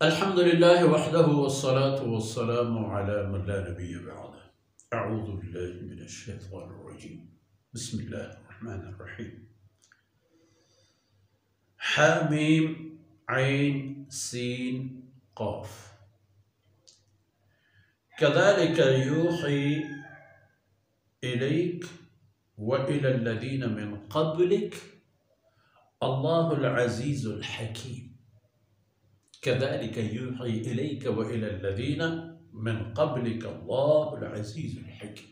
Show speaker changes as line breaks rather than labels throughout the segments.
الحمد لله وحده والصلاة والسلام على من لا نبي بعده. أعوذ بالله من الشيطان الرجيم. بسم الله الرحمن الرحيم. حاميم عين سين قاف. كذلك يوحي إليك وإلى الذين من قبلك الله العزيز الحكيم. كذلك يوحي إليك وإلى الذين من قبلك الله العزيز الحكيم.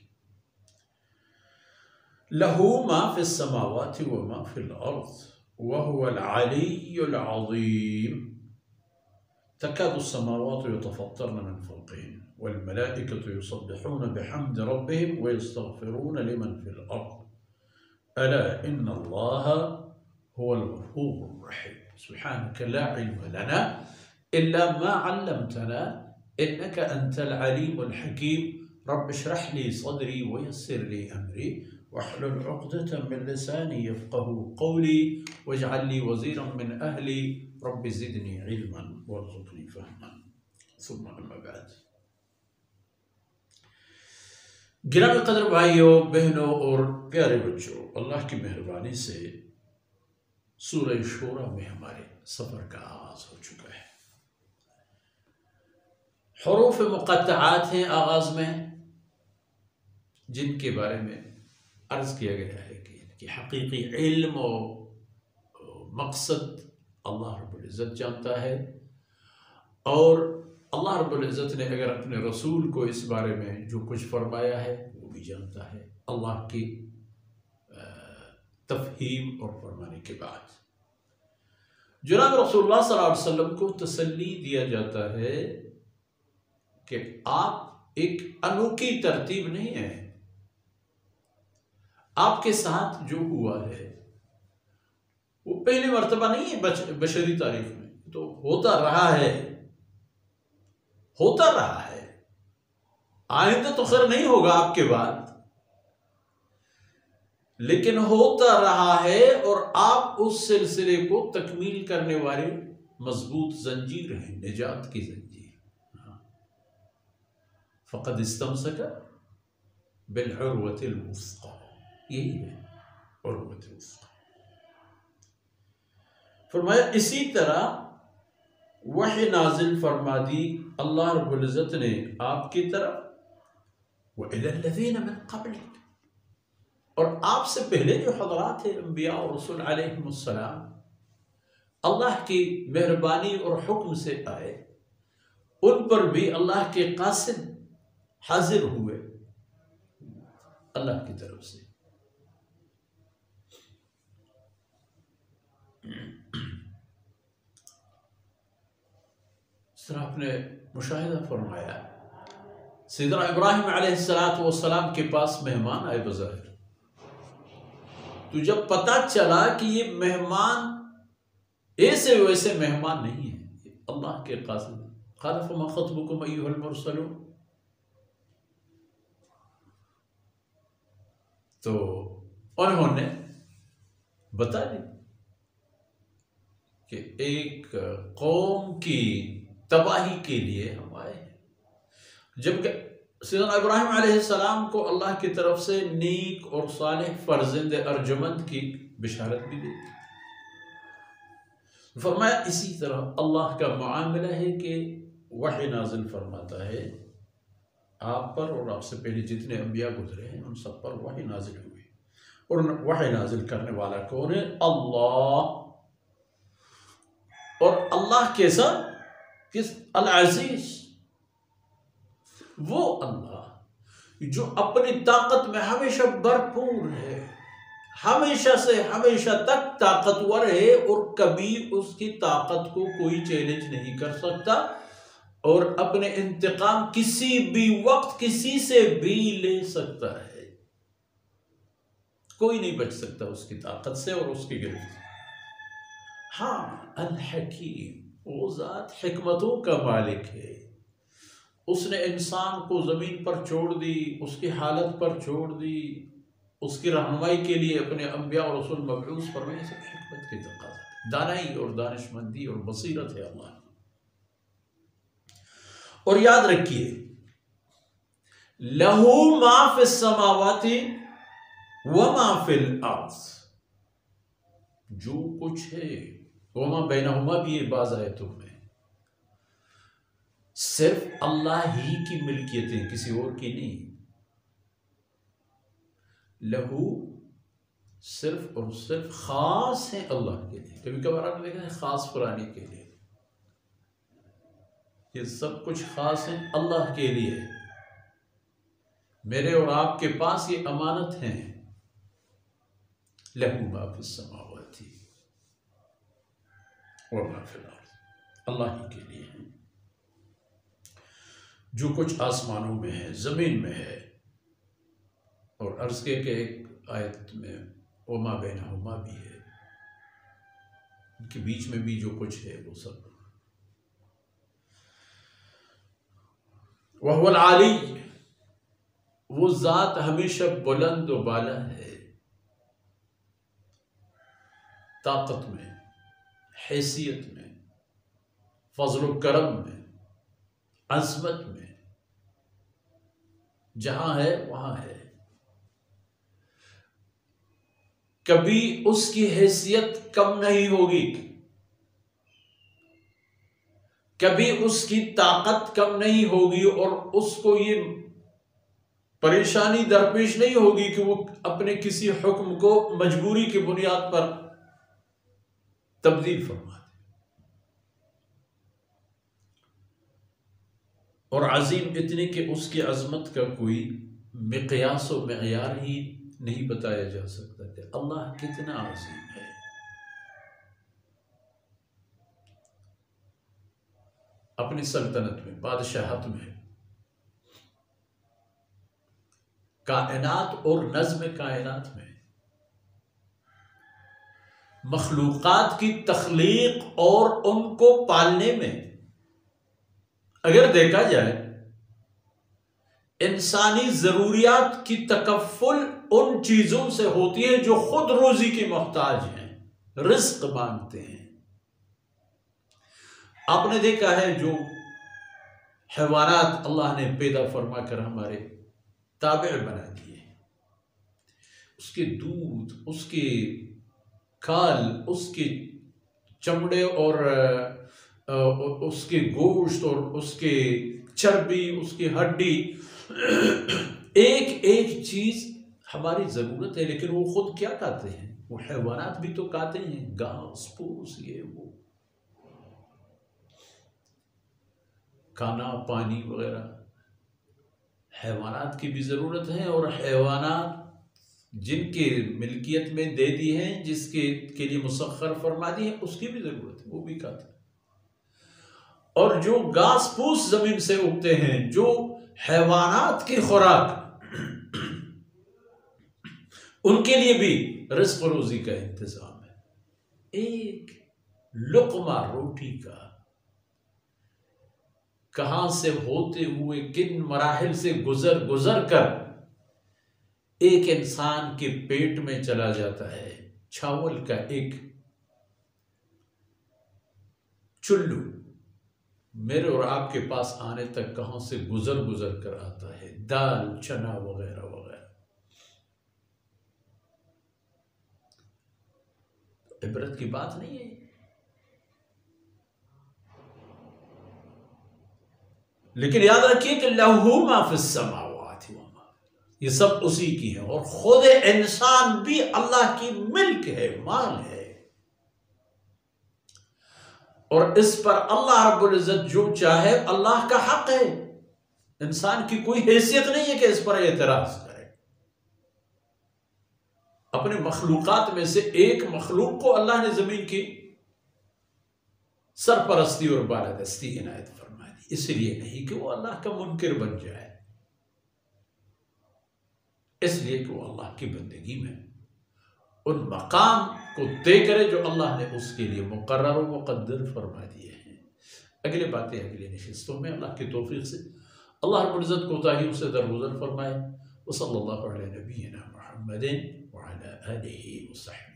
له ما في السماوات وما في الأرض وهو العلي العظيم. تكاد السماوات يتفطرن من فوقهن والملائكة يسبحون بحمد ربهم ويستغفرون لمن في الأرض ألا إن الله هو الغفور الرحيم. سبحانك لا علم لنا إلا ما علمتنا إنك أنت العليم الحكيم. رب اشرح لي صدري ويسر لي أمري واحلل عقدة من لساني يفقه قولي واجعل لي وزيرا من أهلي رب زدني علما وارزقني فهما. ثم أما بعد. گرامی قدر بھائیوں بہنوں اور پیارے بچوں، اللہ کی مہربانی سے سورہ شورا میں ہمارے سفر کا آغاز ہو چکا ہے۔ حروف مقطعات ہیں آغاز میں، جن کے بارے میں عرض کیا گیا ہے کہ ان کی حقیقی علم و مقصد اللہ رب العزت جانتا ہے، اور اللہ رب العزت نے اگر اپنے رسول کو اس بارے میں جو کچھ فرمایا ہے وہ بھی جانتا ہے۔ اللہ کی تفہیم اور فرمانے کے بعد جناب رسول اللہ صلی اللہ علیہ وسلم کو تسلی دیا جاتا ہے کہ آپ ایک انوکھی ترتیب نہیں ہیں، آپ کے ساتھ جو ہوا ہے وہ پہلی مرتبہ نہیں ہے بشری تاریخ میں، تو ہوتا رہا ہے، ہوتا رہا ہے، آئندہ تو خیر نہیں ہوگا آپ کے بعد، لیکن ہوتا رہا ہے، اور آپ اس سلسلے کو تکمیل کرنے والے مضبوط زنجیر ہیں، نجات کی زنجیر۔ فقد استمسک بالعروۃ الوثقی، یہی ہے عروۃ الوثقی۔ فرمایا اسی طرح وحی نازل فرما دی اللہ رب العزت نے آپ کی طرف، وَإِلَى الَّذِينَ مِن قَبْلِكَ، اور آپ سے پہلے جو حضرات ہیں انبیاء اور رسول علیہم السلام اللہ کی مہربانی اور حکم سے آئے، ان پر بھی اللہ کے قاصد حاضر ہوئے اللہ کی طرف سے۔ اس طرح آپ نے مشاہدہ فرمایا سیدنا ابراہیم علیہ السلام کے پاس مہمان آئے بظاہر، تو جب پتہ چلا کہ یہ مہمان ایسے ویسے مہمان نہیں ہیں، اللہ کے قاصد، قال فما خطبكم ایھا المرسلون، تو انہوں نے بتا دی کہ ایک قوم کی تباہی کے لیے ہم آئے ہیں، جبکہ سیدنا ابراہیم علیہ السلام کو اللہ کی طرف سے نیک اور صالح فرزند ارجمند کی بشارت بھی دی۔ فرمایا اسی طرح اللہ کا معاملہ ہے کہ وحی نازل فرماتا ہے آپ پر، اور آپ سے پہلے جتنے انبیاء گزرے ہیں ان سب پر وحی نازل ہوئی، اور وحی نازل کرنے والا کون ہے؟ اللہ۔ اور اللہ کیسا؟ کس؟ العزیز، وہ اللہ جو اپنی طاقت میں ہمیشہ بھرپور ہے، ہمیشہ سے ہمیشہ تک طاقتور ہے، اور کبھی اس کی طاقت کو کوئی چیلنج نہیں کر سکتا، اور اپنے انتقام کسی بھی وقت کسی سے بھی لے سکتا ہے، کوئی نہیں بچ سکتا اس کی طاقت سے اور اس کی گرفت۔ ہاں، الحکیم، وہ ذات حکمتوں کا مالک ہے، اس نے انسان کو زمین پر چھوڑ دی، اس کی حالت پر چھوڑ دی، اس کی رہنمائی کے لیے اپنے انبیاء اور رسول مبعوث فرمائے، سب حکمت کی تقاضا، دانائی اور دانشمندی اور بصیرت ہے اللہ۔ اور یاد رکھیے لہو ما فی السماوات وما فی الارض، جو کچھ ہے وما بینہما بھی ہے بعض آیتوں میں، صرف اللہ ہی کی ملکیتیں، کسی اور کی نہیں۔ لہو صرف اور صرف خاص ہیں اللہ کے لیے، کبھی کبھار آپ نے دیکھا ہے خاص قرآنی کے لیے، یہ سب کچھ خاص ہیں اللہ کے لیے، میرے اور آپ کے پاس یہ امانت ہیں۔ لہو ما فی السماوات وما فی الارض، اللہ ہی کے لیے ہیں، جو کچھ آسمانوں میں ہے زمین میں ہے، اور عرض کے کہ ایک آیت میں وما بینہما بھی ہے، ان کے بیچ میں بھی جو کچھ ہے وہ سب۔ وَهُوَ الْعَلِيُّ، وہ ذات ہمیشہ بلند و بالا ہے، طاقت میں، حیثیت میں، فضل و کرم میں، عظمت میں، جہاں ہے وہاں ہے، کبھی اس کی حیثیت کم نہیں ہوگی، کبھی اس کی طاقت کم نہیں ہوگی، اور اس کو یہ پریشانی درپیش نہیں ہوگی کہ وہ اپنے کسی حکم کو مجبوری کی بنیاد پر تبدیل فرما دے، اور عظیم اتنی کہ اس کی عظمت کا کوئی مقیاس و معیار ہی نہیں بتایا جا سکتا کہ اللہ کتنا عظیم ہے۔ اپنی سلطنت میں، بادشاہت میں، کائنات اور نظم کائنات میں، مخلوقات کی تخلیق اور ان کو پالنے میں، اگر دیکھا جائے انسانی ضروریات کی تکفل ان چیزوں سے ہوتی ہے جو خود روزی کے محتاج ہیں، رزق مانگتے ہیں۔ آپ نے دیکھا ہے جو حیوانات اللہ نے پیدا فرما کر ہمارے تابع بنا دیے، اس کے دودھ، اس کے کھال، اس کے چمڑے اور اس کے گوشت اور اس کے چربی، اس کی ہڈی، ایک ایک چیز ہماری ضرورت ہے، لیکن وہ خود کیا کھاتے ہیں؟ وہ حیوانات بھی تو کھاتے ہیں، گھاس پھوس، یہ وہ، کھانا پانی وغیرہ حیوانات کی بھی ضرورت ہے، اور حیوانات جن کے ملکیت میں دے دی ہیں، جس کے لیے مسخر فرما دی ہے، اس کی بھی ضرورت ہے، وہ بھی کھاتے ہیں۔ اور جو گھاس پھوس زمین سے اگتے ہیں، جو حیوانات کی خوراک، ان کے لیے بھی رزق و روزی کا انتظام ہے۔ ایک لقمہ روٹی کا کہاں سے ہوتے ہوئے کن مراحل سے گزر کر ایک انسان کے پیٹ میں چلا جاتا ہے، چاول کا ایک چلو میرے اور آپ کے پاس آنے تک کہاں سے گزر کر آتا ہے، دال، چنا وغیرہ وغیرہ۔ عبرت کی بات نہیں ہے، لیکن یاد رکھیے کہ لہو ما فی السماوات وما، یہ سب اسی کی ہے، اور خود انسان بھی اللہ کی ملک ہے، مال ہے، اور اس پر اللہ رب العزت جو چاہے اللہ کا حق ہے، انسان کی کوئی حیثیت نہیں ہے کہ اس پر اعتراض کرے۔ اپنے مخلوقات میں سے ایک مخلوق کو اللہ نے زمین کی سرپرستی اور بالادستی عنایت فرما دی، اس لیے نہیں کہ وہ اللہ کا منکر بن جائے، اس لیے کہ وہ اللہ کی بندگی میں ان مقام کو طے کرے جو اللہ نے اس کے لیے مقرر و مقدر فرما دیے ہیں۔ اگلی باتیں اگلی نشستوں میں اللہ کی توفیق سے اللہ رب العزت کوتاہیوں سے درگزر فرمائے۔ وصلی اللہ علیہ نبینا محمد وعلی آلہ وصحبہ۔